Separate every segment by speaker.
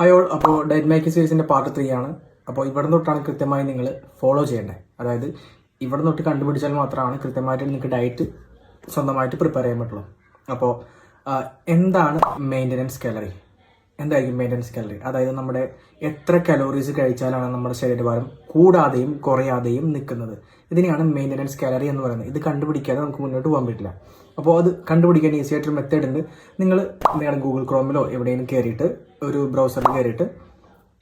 Speaker 1: Hi all. അപ്പോൾ diet making സീരീസിൻ്റെ part 3 ആണ്. അപ്പോൾ ഇവിടെ തൊട്ടാണ് കൃത്യമായി നിങ്ങൾ ഫോളോ ചെയ്യേണ്ടത്. അതായത് ഇവിടെ തൊട്ട് കണ്ടുപിടിച്ചാൽ മാത്രമാണ് കൃത്യമായിട്ട് നിങ്ങൾക്ക് ഡയറ്റ് സ്വന്തമായിട്ട് പ്രിപ്പയർ ചെയ്യാൻ പറ്റുള്ളൂ. അപ്പോൾ എന്താണ് മെയിൻ്റനൻസ് കാലറി? എന്തായിരിക്കും മെയിൻ്റനൻസ് കാലറി? അതായത് നമ്മുടെ എത്ര കലോറീസ് കഴിച്ചാലാണ് നമ്മുടെ ശരീരഭാരം കൂടാതെയും കുറയാതെയും നിൽക്കുന്നത്. ഇതിനെയാണ് മെയിൻ്റനൻസ് കാലറി എന്ന് പറയുന്നത്. ഇത് കണ്ടുപിടിക്കാതെ നമുക്ക് മുന്നോട്ട് പോകാൻ പറ്റില്ല. അപ്പോൾ അത് കണ്ടുപിടിക്കാൻ ഈസി ആയിട്ടൊരു മെത്തേഡ് ഉണ്ട്. നിങ്ങൾ നിങ്ങളുടെ ഗൂഗിൾ ക്രോമിലോ എവിടെയെങ്കിലും കയറിയിട്ട് ഒരു ബ്രൗസറിൽ കയറിയിട്ട്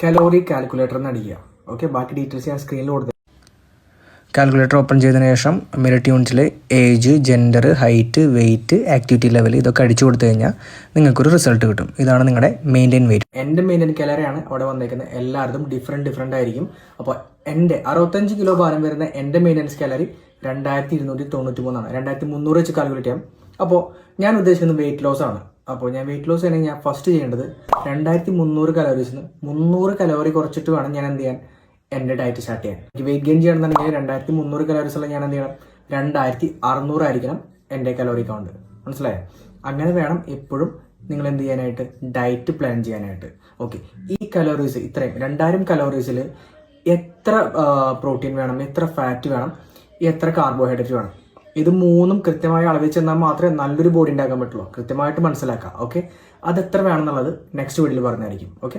Speaker 1: കലോറി കാൽക്കുലേറ്റർ എന്ന് അടിക്കുക. ഓക്കെ, ബാക്കി ഡീറ്റെയിൽസ് ഞാൻ സ്ക്രീനിൽ കൊടുത്തു. കാൽക്കുലേറ്റർ ഓപ്പൺ ചെയ്തതിന് ശേഷം മെറിറ്റ് യൂണിറ്റിൽ age, gender, height, weight, activity level ഇതൊക്കെ അടിച്ചു കൊടുത്തു കഴിഞ്ഞാൽ നിങ്ങൾക്കൊരു റിസൾട്ട് കിട്ടും. ഇതാണ് നിങ്ങളുടെ മെയിൻറ്റെയിൻ വെയിറ്റ്. എൻ്റെ മെയിൻറ്റെയിൻ കാലറിയാണ് അവിടെ വന്നേക്കുന്നത്. എല്ലാവരും ഡിഫറെൻ്റ് ആയിരിക്കും. അപ്പോൾ എൻ്റെ 65 കിലോ ഭാരം വരുന്ന എൻ്റെ മെയിൻ്റനൻസ് കാലറി 2293 2300 വെച്ച് കാൽക്കുലേറ്റ് ചെയ്യാം. അപ്പോൾ ഞാൻ ഉദ്ദേശിക്കുന്നത് വെയിറ്റ് ലോസ് ആണ്. അപ്പോൾ ഞാൻ വെയിറ്റ് ലോസ് ചെയ്യണമെങ്കിൽ ഞാൻ ഫസ്റ്റ് ചെയ്യേണ്ടത് 2300 കലോറീസിന് 300 കലോറി കുറച്ചിട്ട് വേണം ഞാൻ എന്ത് ചെയ്യാൻ, എൻ്റെ ഡയറ്റ് സ്റ്റാർട്ട് ചെയ്യാൻ. എനിക്ക് വെയിറ്റ് ഗെയിൻ ചെയ്യണമെന്നുണ്ടെങ്കിൽ 2300 കലോറീസുള്ള ഞാൻ എന്ത് ചെയ്യണം, 2600 ആയിരിക്കണം എൻ്റെ കലോറി കൗണ്ട്. മനസ്സിലായോ? അങ്ങനെ വേണം എപ്പോഴും നിങ്ങൾ എന്ത് ചെയ്യാനായിട്ട്, ഡയറ്റ് പ്ലാൻ ചെയ്യാനായിട്ട്. ഓക്കെ, ഈ കലോറീസ് ഇത്രയും 2000 കലോറീസിൽ എത്ര പ്രോട്ടീൻ വേണം, എത്ര ഫാറ്റ് വേണം, എത്ര കാർബോഹൈഡ്രേറ്റ് വേണം, ഇത് മൂന്നും കൃത്യമായ അളവിൽ ചെന്നാൽ മാത്രമേ നല്ലൊരു ബോഡി ഉണ്ടാക്കാൻ പറ്റുള്ളൂ. കൃത്യമായിട്ട് മനസ്സിലാക്കാം. ഓക്കെ, അത് എത്ര വേണമെന്നുള്ളത് നെക്സ്റ്റ് വീഡിയോയിൽ പറഞ്ഞായിരിക്കും. ഓക്കെ.